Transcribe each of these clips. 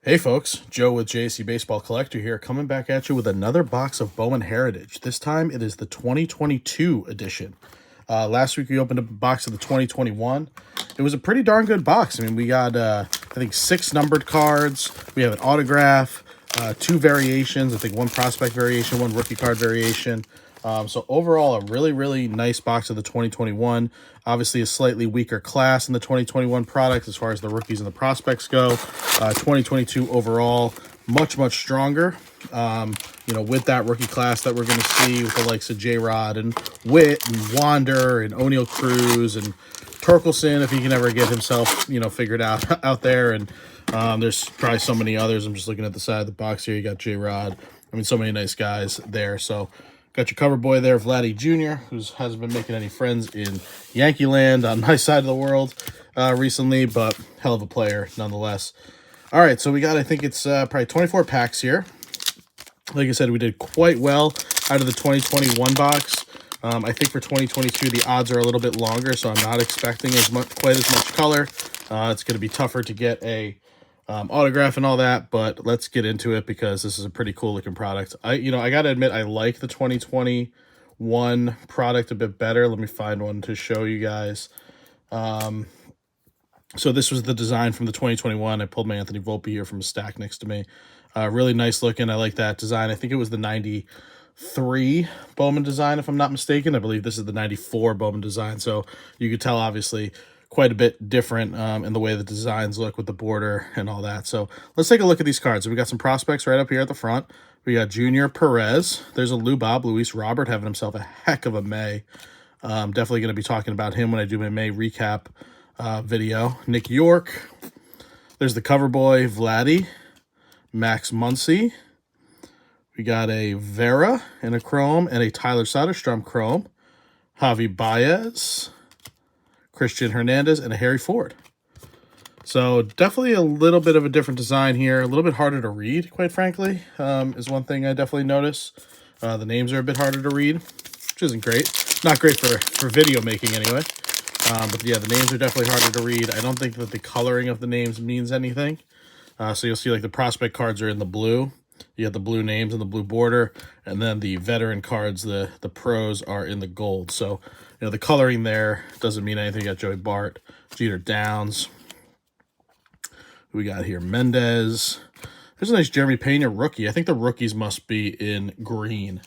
Hey folks, Joe with JC Baseball Collector here, coming back at you with another box of Bowman Heritage. This time it is the 2022 edition. Last week we opened up a box of the 2021. It was a pretty darn good box. I mean, we got, I think, 6 numbered cards. We have an autograph, 2 variations. I think 1 prospect variation, 1 rookie card variation. So overall, a really, really nice box of the 2021. Obviously, a slightly weaker class in the 2021 product as far as the rookies and the prospects go. 2022 overall, much, much stronger. With that rookie class that we're going to see with the likes of J-Rod and Witt and Wander and O'Neal Cruz and Torkelson, if he can ever get himself, figured out there. And there's probably so many others. I'm just looking at the side of the box here. You got J-Rod. I mean, so many nice guys there. So got your cover boy there, Vladdy Jr., who hasn't been making any friends in Yankee land on my side of the world recently, but hell of a player nonetheless. All right, so we got, I think it's probably 24 packs here. Like I said, we did quite well out of the 2021 box. I think for 2022, the odds are a little bit longer, so I'm not expecting quite as much color. It's going to be tougher to get a autograph and all that, but let's get into it because this is a pretty cool looking product. I gotta admit, I like the 2021 product a bit better. Let me find one to show you guys. So this was the design from the 2021. I pulled my Anthony Volpe here from a stack next to me. Really nice looking. I like that design. I think it was the 93 Bowman design, if I'm not mistaken. I believe this is the 94 Bowman design. So you could tell, obviously, quite a bit different in the way the designs look with the border and all that. So let's take a look at these cards. So we got some prospects right up here at the front. We got Junior Perez. There's a Lou Bob, Luis Robert, having himself a heck of a May. Definitely going to be talking about him when I do my May recap video. Nick York. There's the cover boy, Vladdy. Max Muncy. We got a Vera in a chrome and a Tyler Soderstrom chrome. Javi Baez. Christian Hernandez, and a Harry Ford. So definitely a little bit of a different design here. A little bit harder to read, quite frankly, is one thing I definitely notice. The names are a bit harder to read, which isn't great. Not great for video making anyway. But yeah, the names are definitely harder to read. I don't think that the coloring of the names means anything. So you'll see like the prospect cards are in the blue. You have the blue names and the blue border, and then the veteran cards, the pros, are in the gold. So, the coloring there doesn't mean anything. You got Joey Bart, Jeter Downs. We got here Mendez. There's a nice Jeremy Pena rookie. I think the rookies must be in green.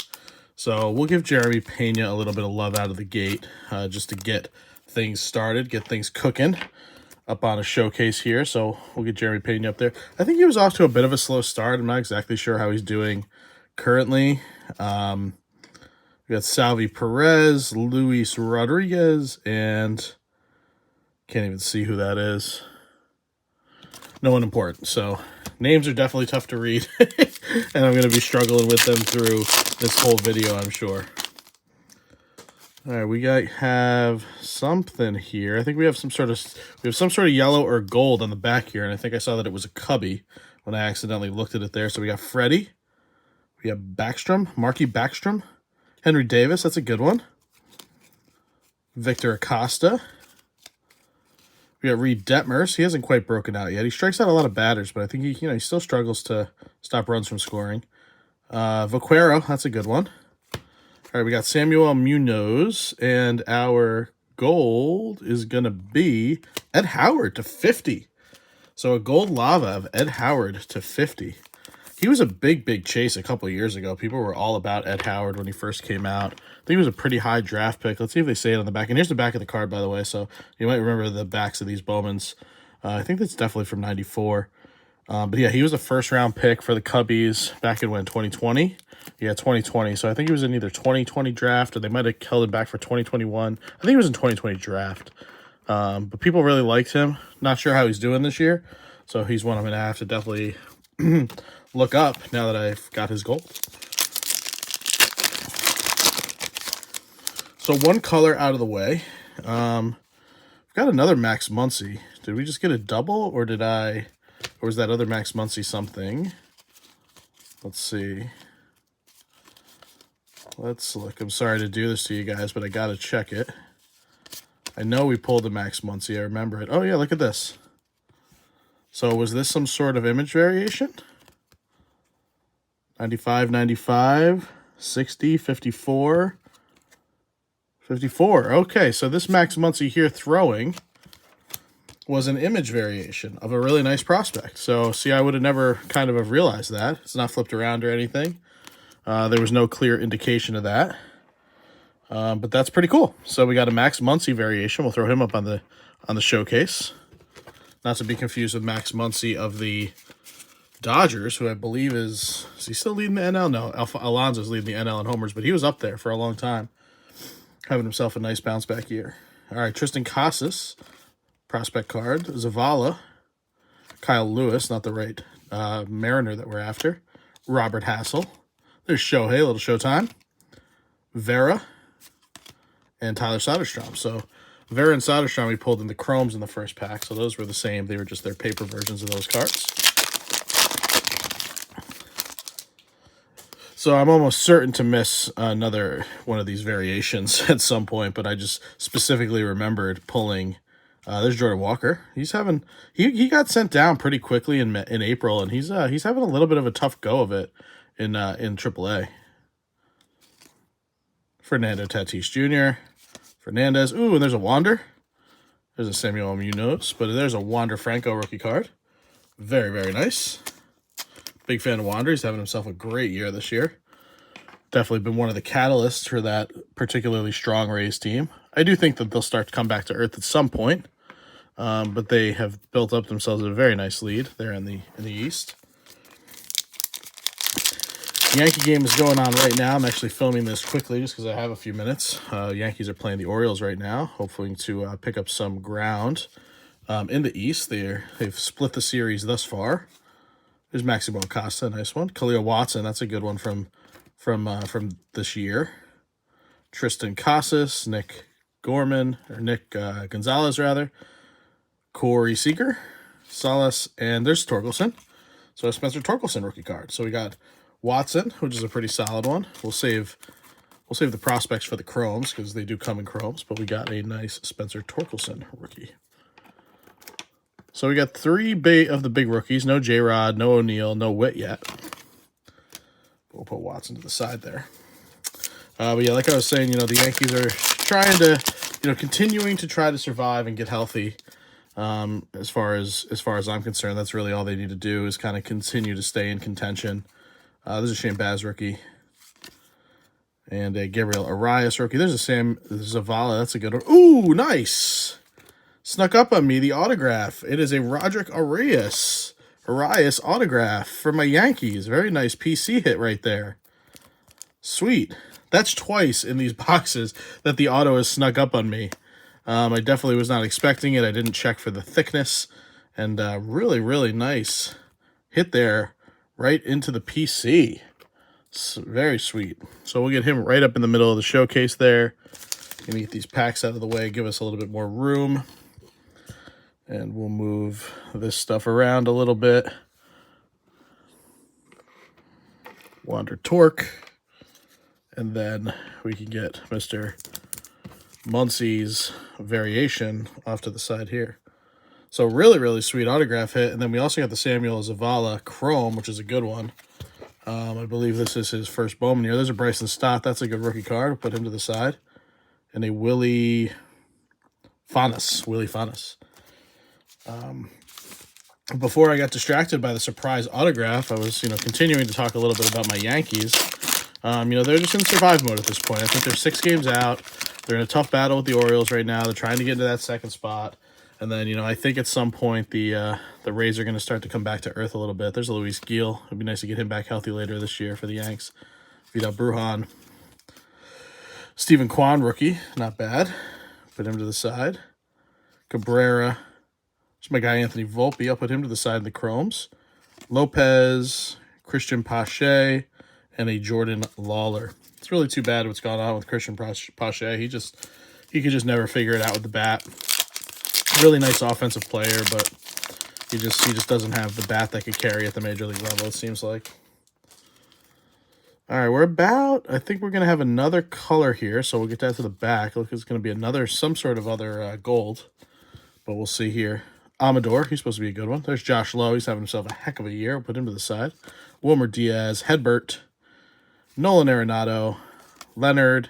So we'll give Jeremy Pena a little bit of love out of the gate just to get things started, get things cooking up on a showcase here. So we'll get Jeremy Pena up there. I think he was off to a bit of a slow start. I'm not exactly sure how he's doing currently. We got Salvi Perez, Luis Rodriguez, and can't even see who that is. No one important. So names are definitely tough to read, and I'm going to be struggling with them through this whole video, I'm sure. All right, we have something here. I think we have some sort of yellow or gold on the back here, and I think I saw that it was a Cubby when I accidentally looked at it there. So we got Freddie, we have Backstrom, Marky Backstrom, Henry Davis, that's a good one. Victor Acosta. We got Reed Detmers. He hasn't quite broken out yet. He strikes out a lot of batters, but I think he still struggles to stop runs from scoring. Vaquero, that's a good one. All right, we got Samuel Munoz, and our gold is going to be Ed Howard to 50. So a gold lava of Ed Howard to 50. He was a big, big chase a couple of years ago. People were all about Ed Howard when he first came out. I think he was a pretty high draft pick. Let's see if they say it on the back. And here's the back of the card, by the way, so you might remember the backs of these Bowmans. I think that's definitely from 94. But yeah, he was a first-round pick for the Cubbies back in 2020? Yeah, 2020. So I think he was in either 2020 draft or they might have held him back for 2021. I think he was in 2020 draft. But people really liked him. Not sure how he's doing this year. So he's one I'm going to have to definitely look up now that I've got his gold. So one color out of the way. We've got another Max Muncy. Did we just get a double or was that other Max Muncy something? Let's see. Let's look. I'm sorry to do this to you guys, but I got to check it. I know we pulled a Max Muncy. I remember it. Oh, yeah, look at this. So was this some sort of image variation? 95, 95, 60, 54, 54. Okay, so this Max Muncy here throwing was an image variation of a really nice prospect. So, see, I would have never kind of have realized that. It's not flipped around or anything. There was no clear indication of that. But that's pretty cool. So we got a Max Muncy variation. We'll throw him up on the showcase. Not to be confused with Max Muncy of the Dodgers, who I believe is he still leading the NL? No, Alonso's leading the NL in homers, but he was up there for a long time, having himself a nice bounce back year. All right, Tristan Casas, prospect card. Zavala, Kyle Lewis, not the right Mariner that we're after. Robert Hassel. There's Shohei, a little Showtime. Vera, and Tyler Soderstrom. So Vera and Soderstrom we pulled in the chromes in the first pack, so those were the same. They were just their paper versions of those cards. So I'm almost certain to miss another one of these variations at some point, but I just specifically remembered pulling. There's Jordan Walker. He's having he got sent down pretty quickly in April, and he's having a little bit of a tough go of it in AAA. Fernando Tatis Jr. Fernandez. Ooh, and there's a Wander. There's a Samuel Munoz, but there's a Wander Franco rookie card. Very, very nice. Big fan of Wander. He's having himself a great year this year. Definitely been one of the catalysts for that particularly strong Rays team. I do think that they'll start to come back to earth at some point, but they have built up themselves a very nice lead there in the East. Yankee game is going on right now. I'm actually filming this quickly just because I have a few minutes. Yankees are playing the Orioles right now, hoping to pick up some ground in the East. They've split the series thus far. There's Maximo Acosta, nice one. Khalil Watson, that's a good one from this year. Tristan Casas, Nick Gonzalez rather. Corey Seager, Salas, and there's Torkelson. So a Spencer Torkelson rookie card. So we got Watson, which is a pretty solid one. We'll save the prospects for the chromes because they do come in chromes, but we got a nice Spencer Torkelson rookie. So we got three of the big rookies. No J-Rod, no O'Neill, no Witt yet. We'll put Watson to the side there. But yeah, like I was saying, the Yankees are trying to, continuing to try to survive and get healthy. As far as I'm concerned, that's really all they need to do is kind of continue to stay in contention. There's a Shane Baz rookie. And a Gabriel Arias rookie. There's a Sam Zavala. That's a good one. Ooh, nice. Snuck up on me, the autograph. It is a Roderick Arias autograph for my Yankees. Very nice PC hit right there. Sweet. That's twice in these boxes that the auto has snuck up on me. I definitely was not expecting it. I didn't check for the thickness. And really, really nice hit there right into the PC. Very sweet. So we'll get him right up in the middle of the showcase there. Gonna get these packs out of the way, give us a little bit more room. And we'll move this stuff around a little bit. Wander Torque. And then we can get Mr. Muncy's variation off to the side here. So really, really sweet autograph hit. And then we also got the Samuel Zavala Chrome, which is a good one. I believe this is his first Bowman year. There's a Bryson Stott. That's a good rookie card. We'll put him to the side. And a Willie Fanas. Before I got distracted by the surprise autograph, I was, continuing to talk a little bit about my Yankees. They're just in survive mode at this point. I think they're 6 games out. They're in a tough battle with the Orioles right now. They're trying to get into that second spot. And then, I think at some point the Rays are going to start to come back to earth a little bit. There's a Luis Gil. It'd be nice to get him back healthy later this year for the Yanks. Vidal Brujan. Stephen Kwan, rookie. Not bad. Put him to the side. Cabrera. There's my guy Anthony Volpe. I'll put him to the side in the chromes. Lopez. Christian Pache. And a Jordan Lawler. It's really too bad what's gone on with Christian Pache. He could just never figure it out with the bat. Really nice offensive player, but he just doesn't have the bat that could carry at the major league level, it seems like. All right, I think we're going to have another color here, so we'll get that to the back. Look, it's going to be some sort of other gold, but we'll see here. Amador, he's supposed to be a good one. There's Josh Lowe, he's having himself a heck of a year. We'll put him to the side. Wilmer Diaz, Hedbert, Nolan Arenado, Leonard,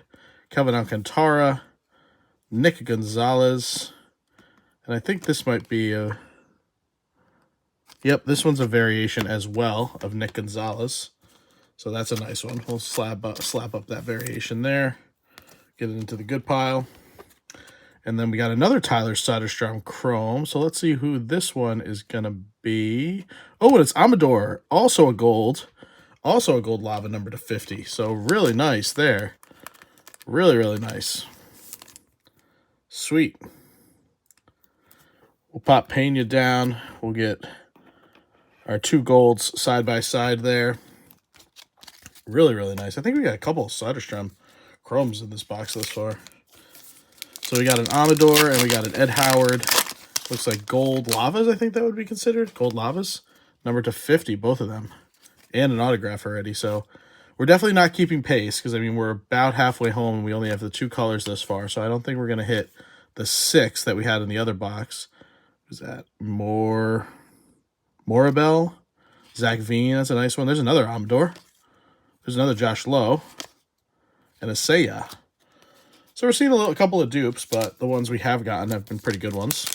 Kelvin Alcantara, Nick Gonzalez, and I think this might be a... Yep, this one's a variation as well of Nick Gonzalez. So that's a nice one. We'll slap up that variation there. Get it into the good pile. And then we got another Tyler Soderstrom Chrome. So let's see who this one is going to be. Oh, and it's Amador. Also a gold. Also a gold lava number to 50. So really nice there. Really, really nice. Sweet. We'll pop Pena down. We'll get our 2 golds side by side there. Really, really nice. I think we got a couple of Soderstrom Chromes in this box thus far. So we got an Amador and we got an Ed Howard. Looks like gold lavas, I think that would be considered. Gold lavas. Number to 50, both of them. And an autograph already. So we're definitely not keeping pace because, I mean, we're about halfway home and we only have the 2 colors thus far. So I don't think we're going to hit the 6 that we had in the other box. Who's that? Morabel. Zach Veen, that's a nice one. There's another Amador. There's another Josh Lowe. And a Seiya. So we're seeing a couple of dupes, but the ones we have gotten have been pretty good ones.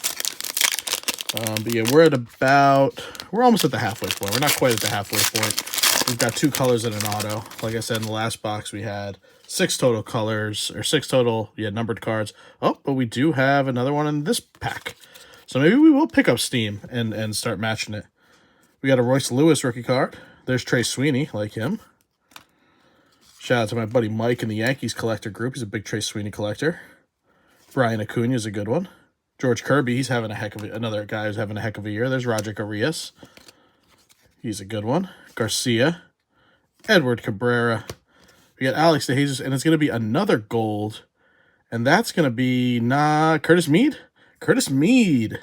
But yeah, we're almost at the halfway point. We're not quite at the halfway point. We've got 2 colors and an auto. Like I said, in the last box, we had 6 total colors, or 6 total, numbered cards. Oh, but we do have another one in this pack. So maybe we will pick up steam and start matching it. We got a Royce Lewis rookie card. There's Trey Sweeney, like him. Shout out to my buddy Mike in the Yankees collector group. He's a big Trey Sweeney collector. Brian Acuna is a good one. George Kirby, he's having another guy who's having a heck of a year. There's Roger Arias. He's a good one. Garcia. Edward Cabrera. We got Alex DeJesus, and it's going to be another gold. And that's going to be, Curtis Mead? Curtis Mead.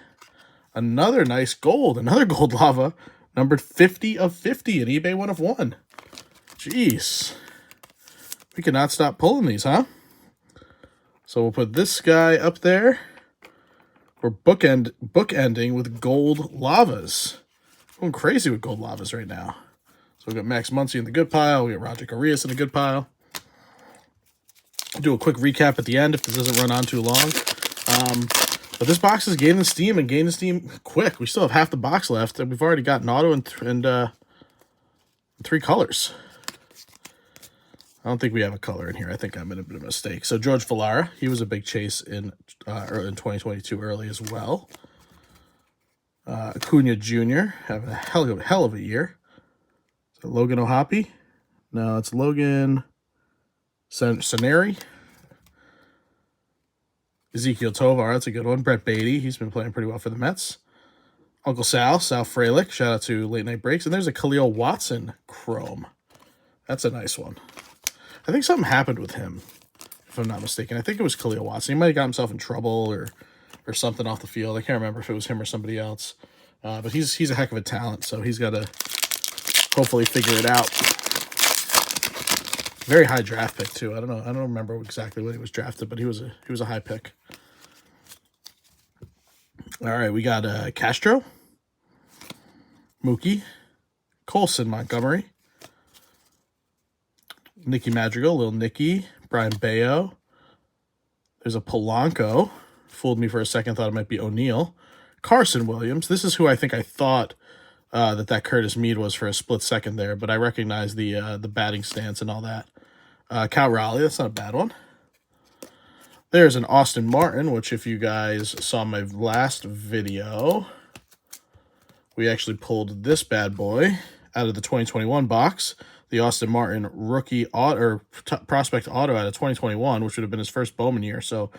Another nice gold. Another gold lava. Numbered 50 of 50 at eBay 1 of 1. Jeez. We cannot stop pulling these, huh? So we'll put this guy up there. We're bookending with gold lavas. Going crazy with gold lavas right now. So we got Max Muncy in the good pile. We got Roger Arias in the good pile. I'll do a quick recap at the end if this doesn't run on too long. But this box is gaining steam and gaining steam quick. We still have half the box left, and we've already got an auto and 3 colors. I don't think we have a color in here. I think I made a bit of a mistake. So George Villara, he was a big chase in 2022 early as well. Acuna Jr. having a hell of a year. Is it Logan O'Hoppe? No, it's Logan Saneri. Ezekiel Tovar, that's a good one. Brett Beatty, he's been playing pretty well for the Mets. Uncle Sal Frelick, shout out to Late Night Breaks. And there's a Khalil Watson Chrome. That's a nice one. I think something happened with him, if I'm not mistaken. I think it was Khalil Watson. He might have got himself in trouble or something off the field. I can't remember if it was him or somebody else. But he's a heck of a talent, so he's got to hopefully figure it out. Very high draft pick, too. I don't remember exactly when he was drafted, but he was a high pick. All right, we got Castro, Mookie, Colson Montgomery, Nicky Madrigal, Little Nicky, Brian Bayo. There's a Polanco. Fooled me for a second, thought it might be O'Neill. Carson Williams. This is who I thought that Curtis Mead was for a split second there, but I recognize the batting stance and all that. Cal Raleigh, that's not a bad one. There's an Austin Martin, which if you guys saw my last video, we actually pulled this bad boy out of the 2021 box. The Austin Martin rookie prospect auto out of 2021, which would have been his first Bowman year. So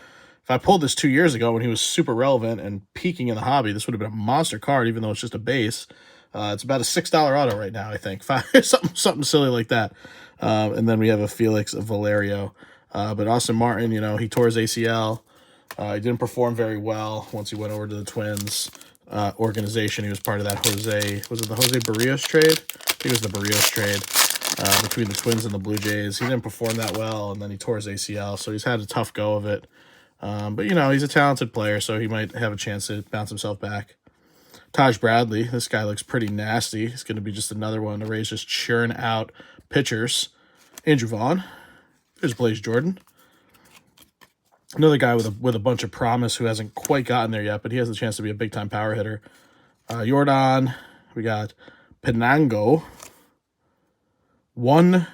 if I pulled this 2 years ago when he was super relevant and peaking in the hobby, this would have been a monster card, even though it's just a base. It's about a $6 auto right now, I think. something silly like that. And then we have a Felix Valerio. But Austin Martin, he tore his ACL. He didn't perform very well once he went over to the Twins organization. He was part of that was it the Jose Barrios trade? I think it was the Barrios trade between the Twins and the Blue Jays. He didn't perform that well, and then he tore his ACL, so he's had a tough go of it. But, he's a talented player, so he might have a chance to bounce himself back. Taj Bradley. This guy looks pretty nasty. He's going to be just another one. The Rays just churn out pitchers. Andrew Vaughn. There's Blaze Jordan. Another guy with a bunch of promise who hasn't quite gotten there yet, but he has a chance to be a big-time power hitter. Jordan. We got Penango. One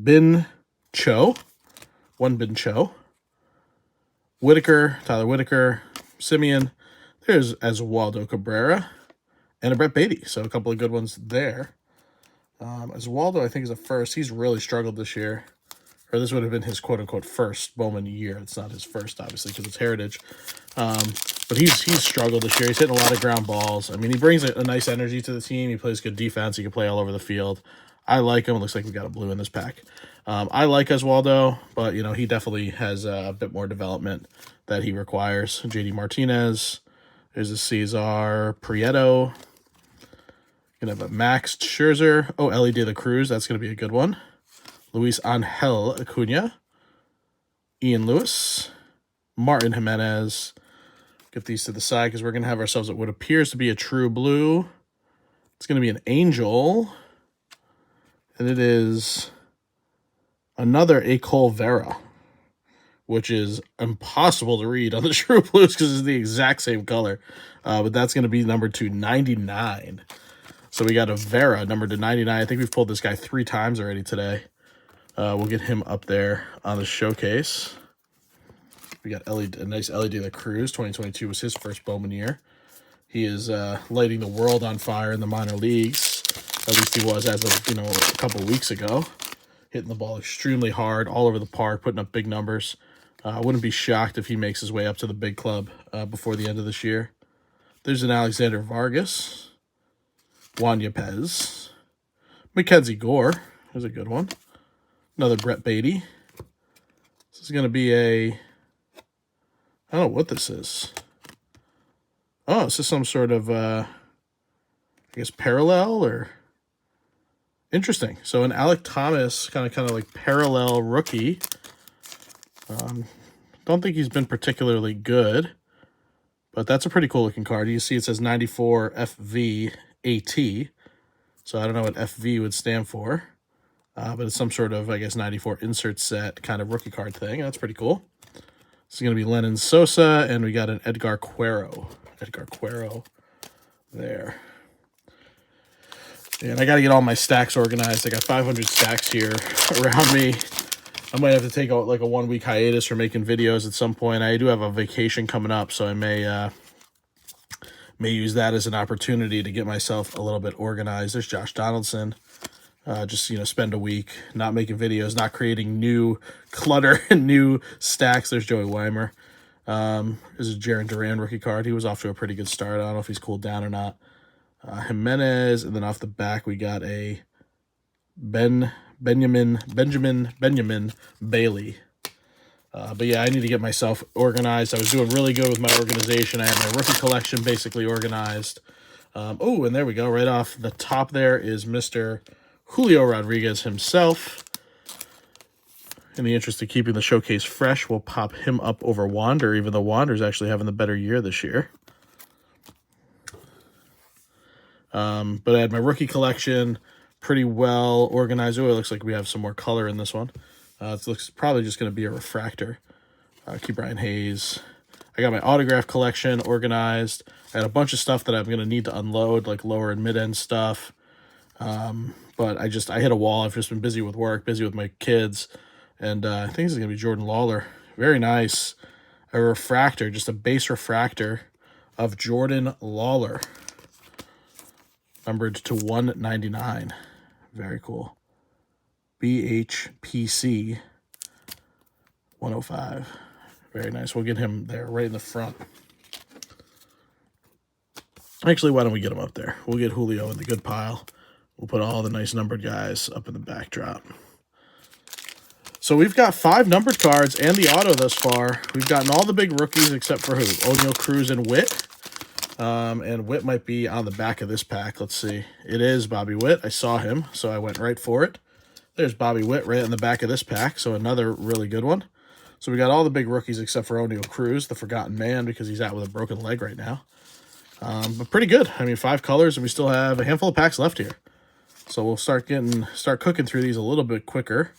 Bin Cho. Whitaker. Tyler Whitaker. Simeon. There's Oswaldo Cabrera. And a Brett Beatty. So a couple of good ones there. Oswaldo, I think, is a first. He's really struggled this year. Or this would have been his quote-unquote first Bowman year. It's not his first, obviously, because it's Heritage. But he's struggled this year. He's hitting a lot of ground balls. I mean, he brings a nice energy to the team. He plays good defense. He can play all over the field. I like him. It looks like we got a blue in this pack. I like Oswaldo, but, you know, he definitely has a bit more development that he requires. JD Martinez. There's a Cesar Prieto. Gonna have a Max Scherzer. Oh, Ellie De La Cruz. That's gonna be a good one. Luis Angel Acuna. Ian Lewis. Martin Jimenez. Get these to the side because we're gonna have ourselves what appears to be a true blue. It's gonna be an Angel. And it is another Acol Vera, which is impossible to read on the True Blues because it's the exact same color. But that's going to be number 299. So we got a Vera, number 299. I think we've pulled this guy 3 times already today. We'll get him up there on the showcase. We got a nice Ellie De La Cruz. 2022 was his first Bowman year. He is lighting the world on fire in the minor leagues. At least he was as of, a couple of weeks ago. Hitting the ball extremely hard, all over the park, putting up big numbers. I wouldn't be shocked if he makes his way up to the big club before the end of this year. There's an Alexander Vargas. Juan Yepez. Mackenzie Gore. There's a good one. Another Brett Beatty. This is going to be I don't know what this is. Oh, this is some sort of, I guess, parallel or... Interesting. So an Alec Thomas kind of like parallel rookie. Don't think he's been particularly good, but that's a pretty cool looking card. You see it says 94 FVAT. So I don't know what FV would stand for, but it's some sort of, I guess, 94 insert set kind of rookie card thing. That's pretty cool. This is going to be Lennon Sosa, and we got an Edgar Cuero. There. And I got to get all my stacks organized. I got 500 stacks here around me. I might have to take a 1-week hiatus for making videos at some point. I do have a vacation coming up, so I may use that as an opportunity to get myself a little bit organized. There's Josh Donaldson. Just, spend a week not making videos, not creating new clutter and new stacks. There's Joey Weimer. This is Jarren Duran rookie card. He was off to a pretty good start. I don't know if he's cooled down or not. Jimenez, and then off the back we got a Benjamin Bailey. But yeah, I need to get myself organized. I was doing really good with my organization. I had my rookie collection basically organized. Oh, and there we go. Right off the top there is Mr. Julio Rodriguez himself. In the interest of keeping the showcase fresh, we'll pop him up over Wander, even though Wander's actually having the better year this year. But I had my rookie collection pretty well organized. Oh, it looks like we have some more color in this one. It looks probably just going to be a refractor. Key Brian Hayes. I got my autograph collection organized. I had a bunch of stuff that I'm going to need to unload, like lower and mid-end stuff. But I hit a wall. I've just been busy with work, busy with my kids. And I think this is going to be Jordan Lawler. Very nice. A refractor, just a base refractor of Jordan Lawler. Numbered to 199. Very cool. BHPC 105. Very nice. We'll get him there right in the front. Actually, why don't we get him up there? We'll get Julio in the good pile. We'll put all the nice numbered guys up in the backdrop. So we've got 5 numbered cards and the auto thus far. We've gotten all the big rookies except for who? O'Neal, Cruz, and Witt. And Witt might be on the back of this pack. Let's see. It is Bobby Witt. I saw him, so I went right for it. There's Bobby Witt right on the back of this pack, so another really good one. So we got all the big rookies except for O'Neal Cruz, the forgotten man, because he's out with a broken leg right now. But pretty good. I mean, 5 colors, and we still have a handful of packs left here. So we'll start cooking through these a little bit quicker.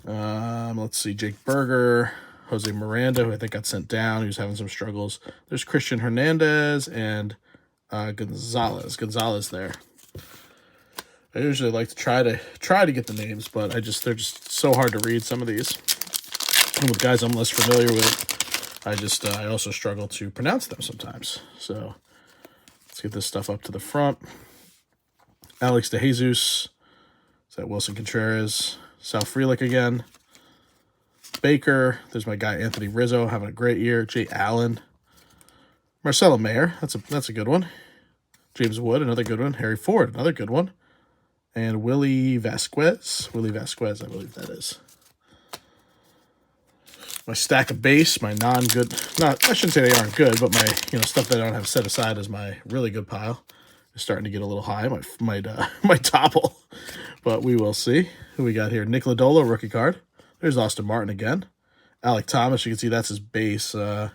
Let's see, Jake Berger, Jose Miranda, who I think got sent down. He was having some struggles. There's Christian Hernandez and Gonzalez. Gonzalez there. I usually like to try to get the names, but they're just so hard to read, some of these. And with guys I'm less familiar with, I also struggle to pronounce them sometimes. So let's get this stuff up to the front. Alex DeJesus. Is that Wilson Contreras? Sal Frelick again. Baker. There's my guy Anthony Rizzo having a great year. Jay Allen. Marcelo Mayer. That's a good one. James Wood, another good one. Harry Ford, another good one. And Willie Vasquez. Willie Vasquez, I believe that is. My stack of base, my non-good, I shouldn't say they aren't good, but my stuff that I don't have set aside as my really good pile is starting to get a little high. Might topple, but we will see. Who we got here? Nick Lodolo, rookie card. There's Austin Martin again. Alec Thomas, you can see that's his base. I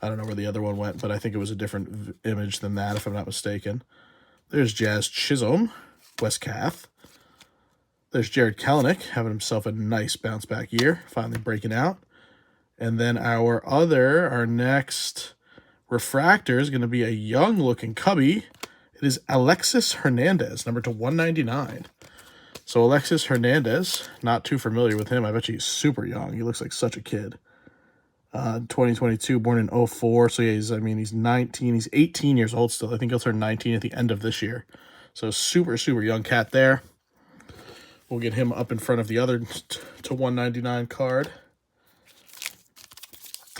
don't know where the other one went, but I think it was a different image than that, if I'm not mistaken. There's Jazz Chisholm, Wes Kath. There's Jared Kelenic having himself a nice bounce back year, finally breaking out. And then our next refractor is going to be a young-looking cubby. It is Alexis Hernandez, number to 199. So Alexis Hernandez, not too familiar with him. I bet you he's super young. He looks like such a kid. 2022, born in 04. So yeah, he's 19. He's 18 years old still. I think he'll turn 19 at the end of this year. So super, super young cat there. We'll get him up in front of the other to 199 card.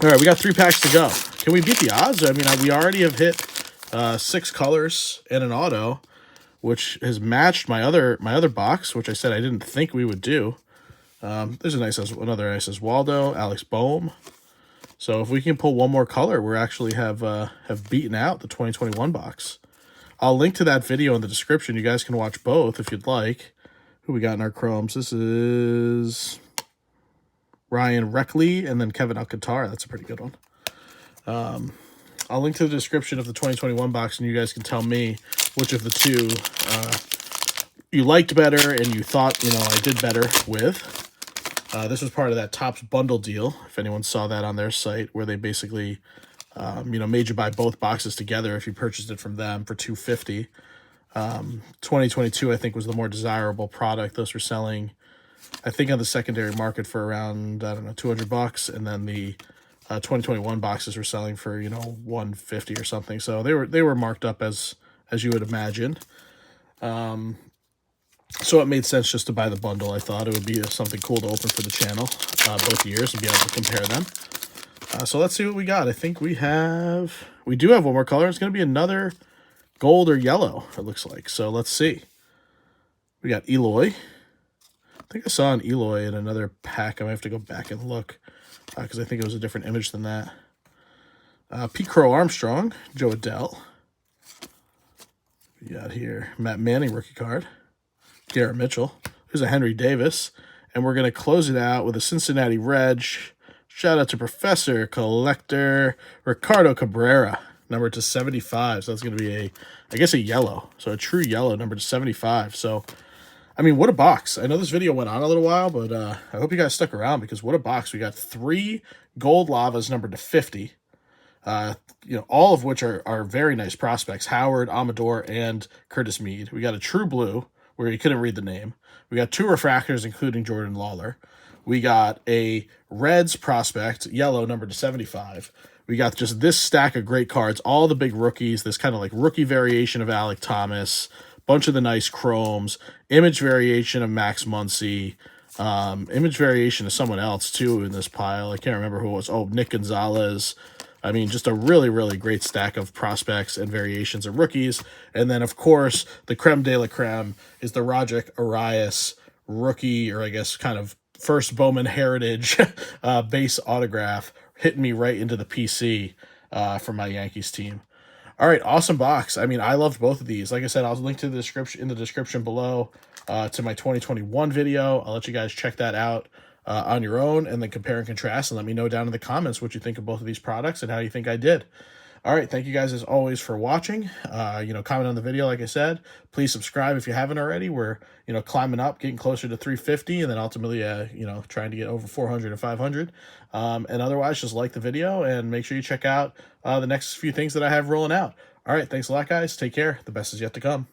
All right, we got 3 packs to go. Can we beat the odds? I mean, we already have hit 6 colors and an auto, which has matched my other box, which I said I didn't think we would do. There's another nice Oswaldo, Alex Bohm. So if we can pull one more color, we're actually have beaten out the 2021 box. I'll link to that video in the description. You guys can watch both if you'd like. Who we got in our chromes? This is Ryan Reckley and then Kevin Alcantara. That's a pretty good one. I'll link to the description of the 2021 box, and you guys can tell me which of the two you liked better and you thought I did better with. This was part of that Topps bundle deal, if anyone saw that on their site, where they basically made you buy both boxes together if you purchased it from them for $250. 2022, I think, was the more desirable product. Those were selling, I think, on the secondary market for around, I don't know, $200, and then the 2021 boxes were selling for $150 or something. So they were marked up as you would imagine. So it made sense just to buy the bundle. I thought it would be something cool to open for the channel both years and be able to compare them. So let's see what we got. I think we do have one more color. It's going to be another gold or yellow, it looks like. So let's see. We got Eloy. I think I saw an Eloy in another pack. I might have to go back and look because I think it was a different image than that. Pete Crow Armstrong, Joe Adell. We got here Matt Manning rookie card. Garrett Mitchell. There's a Henry Davis. And we're going to close it out with a Cincinnati Reg. Shout out to Professor Collector Ricardo Cabrera, number to 75. So that's going to be a yellow. So a true yellow, number to 75. So, I mean, what a box. I know this video went on a little while, but I hope you guys stuck around because what a box. We got 3 gold lavas numbered to 50. All of which are very nice prospects. Howard, Amador, and Curtis Mead. We got a true blue, where you couldn't read the name. We got 2 refractors, including Jordan Lawler. We got a Reds prospect, yellow, number to 75. We got just this stack of great cards, all the big rookies, this kind of like rookie variation of Alec Thomas, bunch of the nice chromes, image variation of Max Muncy, image variation of someone else, too, in this pile. I can't remember who it was. Oh, Nick Gonzalez. I mean, just a really, really great stack of prospects and variations of rookies. And then, of course, the creme de la creme is the Roderick Arias rookie, or I guess kind of first Bowman Heritage base autograph, hitting me right into the PC for my Yankees team. All right, awesome box. I mean, I loved both of these. Like I said, I'll link to the description below to my 2021 video. I'll let you guys check that out on your own and then compare and contrast and let me know down in the comments what you think of both of these products and how you think I did. All right, thank you guys as always for watching. Comment on the video, like I said. Please subscribe if you haven't already. We're climbing up, getting closer to 350, and then ultimately, trying to get over 400 and 500. And otherwise, just like the video and make sure you check out the next few things that I have rolling out. All right, thanks a lot, guys. Take care. The best is yet to come.